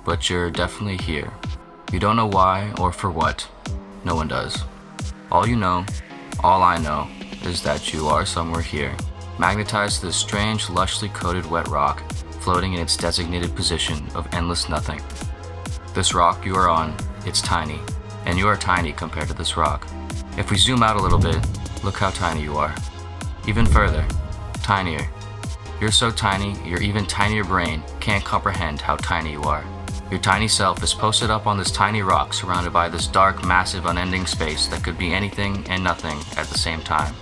but you're definitely here. You don't know why or for what. No one does. All you know, all I know, is that you are somewhere here, magnetized to this strange, lushly coated wet rock, floating in its designated position of endless nothing. This rock you are on, it's tiny, and you are tiny compared to this rock. If we zoom out a little bit, look how tiny you are. Even further, tinier. You're so tiny, your even tinier brain can't comprehend how tiny you are. Your tiny self is posted up on this tiny rock surrounded by this dark, massive, unending space that could be anything and nothing at the same time.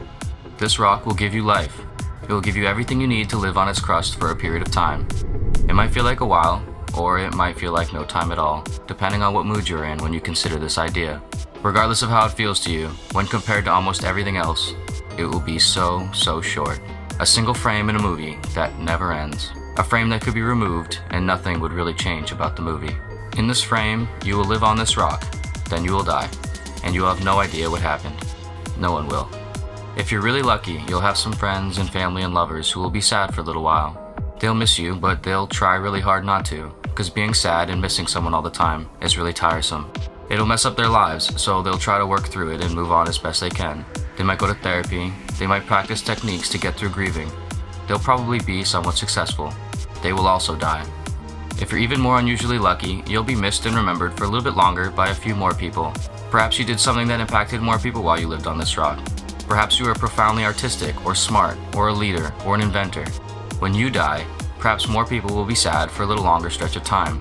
This rock will give you life. It will give you everything you need to live on its crust for a period of time. It might feel like a while, or it might feel like no time at all, depending on what mood you're in when you consider this idea. Regardless of how it feels to you, when compared to almost everything else, it will be so short. A single frame in a movie that never ends. A frame that could be removed and nothing would really change about the movie. In this frame, you will live on this rock, then you will die, and you will have no idea what happened. No one will. If you're really lucky, you'll have some friends and family and lovers who will be sad for a little while. They'll miss you, but they'll try really hard not to, because being sad and missing someone all the time is really tiresome. It'll mess up their lives, so they'll try to work through it and move on as best they can. They might go to therapy, they might practice techniques to get through grieving. They'll probably be somewhat successful. They will also die. If you're even more unusually lucky, you'll be missed and remembered for a little bit longer by a few more people. Perhaps you did something that impacted more people while you lived on this rock. Perhaps you were profoundly artistic, or smart, or a leader, or an inventor. When you die, perhaps more people will be sad for a little longer stretch of time.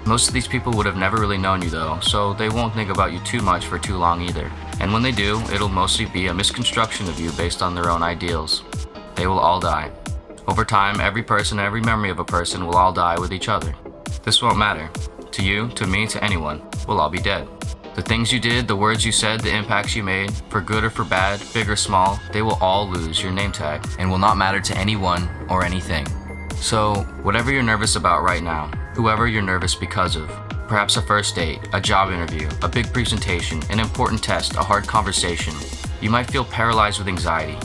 Most of these people would have never really known you though, so they won't think about you too much for too long either. And when they do, it'll mostly be a misconstruction of you based on their own ideals. They will all die. Over time, every person and every memory of a person will all die with each other. This won't matter. To you, to me, to anyone, we'll all be dead. The things you did, the words you said, the impacts you made, for good or for bad, big or small, they will all lose your name tag and will not matter to anyone or anything. So, whatever you're nervous about right now, whoever you're nervous because of, perhaps a first date, a job interview, a big presentation, an important test, a hard conversation, you might feel paralyzed with anxiety.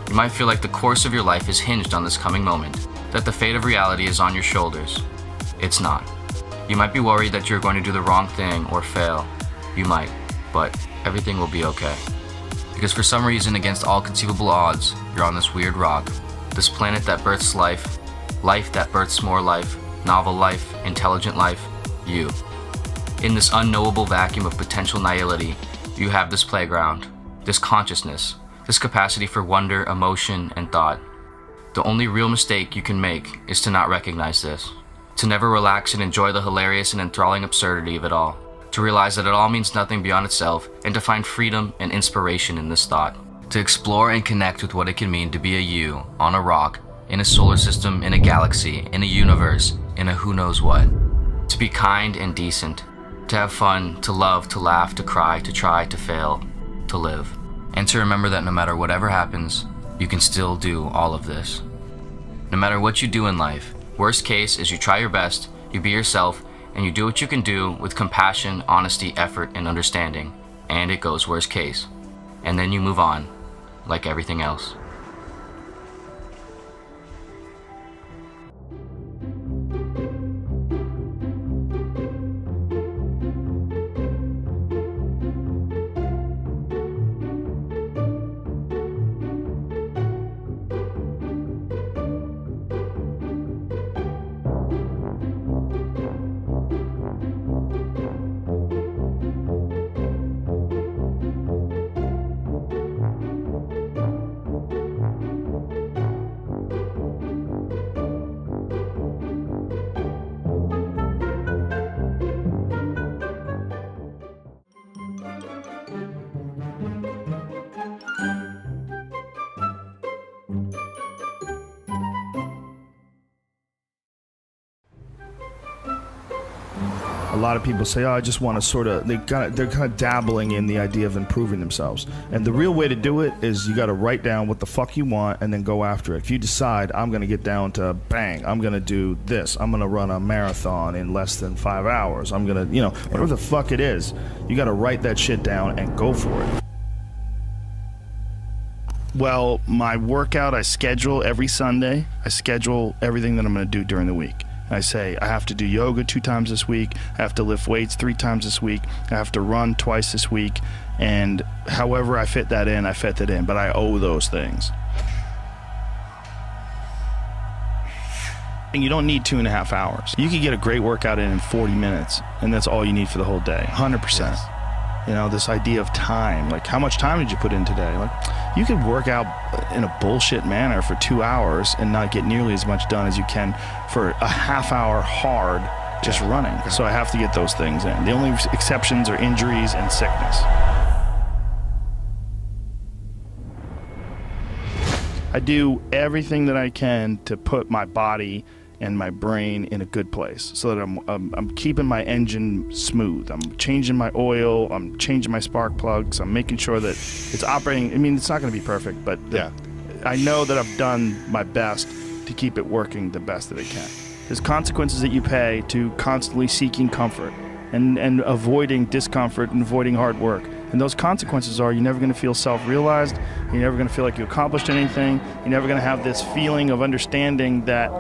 You might feel like the course of your life is hinged on this coming moment, that the fate of reality is on your shoulders. It's not. You might be worried that you're going to do the wrong thing or fail. You might, but everything will be okay. Because for some reason, against all conceivable odds, you're on this weird rock, this planet that births life, life that births more life, novel life, intelligent life, you. In this unknowable vacuum of potential nihility, you have this playground, this consciousness, this capacity for wonder, emotion, and thought. The only real mistake you can make is to not recognize this, to never relax and enjoy the hilarious and enthralling absurdity of it all, to realize that it all means nothing beyond itself, and to find freedom and inspiration in this thought, to explore and connect with what it can mean to be a you on a rock, in a solar system, in a galaxy, in a universe, in a who knows what. To be kind and decent, to have fun, to love, to laugh, to cry, to try, to fail, to live. And to remember that no matter whatever happens, you can still do all of this. No matter what you do in life, worst case is you try your best, you be yourself, and you do what you can do with compassion, honesty, effort, and understanding. And it goes worst case. And then you move on, like everything else. A lot of people say, oh, I just want to sort of, they're kind of dabbling in the idea of improving themselves. And the real way to do it is you got to write down what the fuck you want and then go after it. If you decide, I'm going to get down to bang, I'm going to do this, I'm going to run a marathon in less than 5 hours, I'm going to, whatever the fuck it is, you got to write that shit down and go for it. Well, my workout I schedule every Sunday. I schedule everything that I'm going to do during the week. I say, I have to do yoga 2 times this week. I have to lift weights 3 times this week. I have to run twice this week. And however I fit that in, I fit that in. But I owe those things. And you don't need 2.5 hours. You can get a great workout in 40 minutes, and that's all you need for the whole day, 100%. Yes. You know, this idea of time, like how much time did you put in today? Like, you could work out in a bullshit manner for 2 hours and not get nearly as much done as you can for a half hour hard just running. So I have to get those things in. The only exceptions are injuries and sickness. I do everything that I can to put my body and my brain in a good place so that I'm keeping my engine smooth. I'm changing my oil. I'm changing my spark plugs. I'm making sure that it's operating. I mean, it's not going to be perfect, but I know that I've done my best to keep it working the best that it can. There's consequences that you pay to constantly seeking comfort and avoiding discomfort and avoiding hard work. And those consequences are you're never going to feel self-realized. You're never going to feel like you accomplished anything. You're never going to have this feeling of understanding that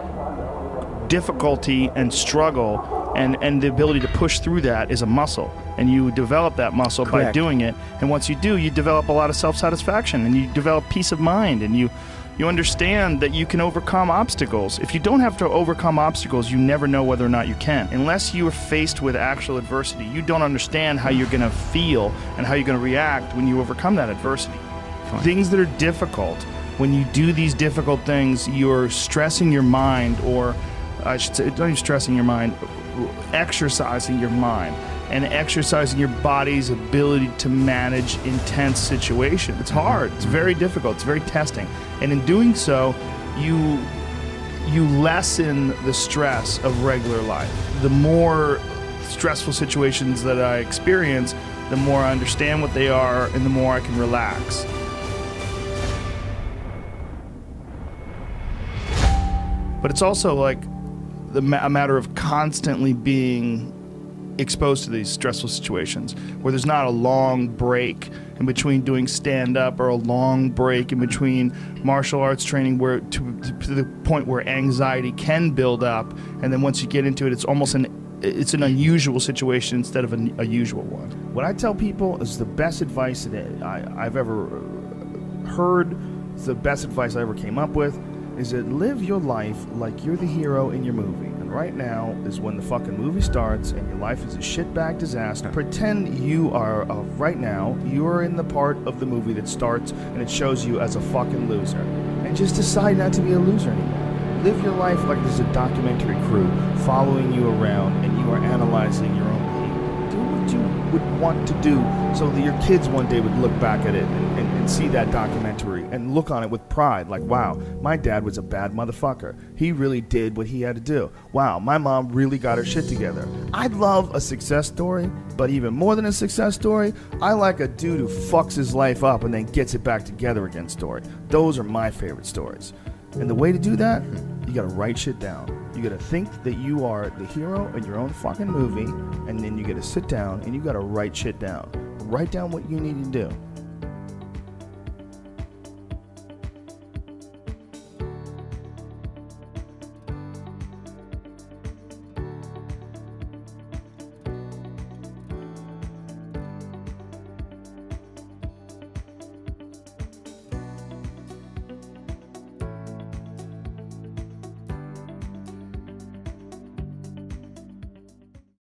difficulty and struggle and the ability to push through that is a muscle, and you develop that muscle by doing it. And once you do, you develop a lot of self-satisfaction, and you develop peace of mind, and you understand that you can overcome obstacles. If you don't have to overcome obstacles, you never know whether or not you can. Unless you are faced with actual adversity, you don't understand how you're going to feel and how you're going to react when you overcome that adversity. Things that are difficult, when you do these difficult things, you're stressing your mind, or I should say, don't even stressing your mind, exercising your mind and exercising your body's ability to manage intense situations. It's hard. It's very difficult. It's very testing. And in doing so, you lessen the stress of regular life. The more stressful situations that I experience, the more I understand what they are and the more I can relax. But it's also like a matter of constantly being exposed to these stressful situations where there's not a long break in between doing stand-up or a long break in between martial arts training where to the point where anxiety can build up, and then once you get into it, it's almost an unusual situation instead of a usual one. What I tell people is the best advice that I've ever heard, the best advice I ever came up with, is that live your life like you're the hero in your movie. And right now is when the fucking movie starts and your life is a shitbag disaster. Pretend you are, right now, you're in the part of the movie that starts and it shows you as a fucking loser. And just decide not to be a loser anymore. Live your life like there's a documentary crew following you around and you are analyzing your own behavior. Do what you would want to do so that your kids one day would look back at it and see that documentary and look on it with pride, like, wow, my dad was a bad motherfucker. He really did what he had to do. Wow, my mom really got her shit together. I love a success story, but even more than a success story, I like a dude who fucks his life up and then gets it back together again story. Those are my favorite stories. And the way to do that, you gotta write shit down. You gotta think that you are the hero in your own fucking movie, and then you gotta sit down and you gotta write shit down. Write down what you need to do.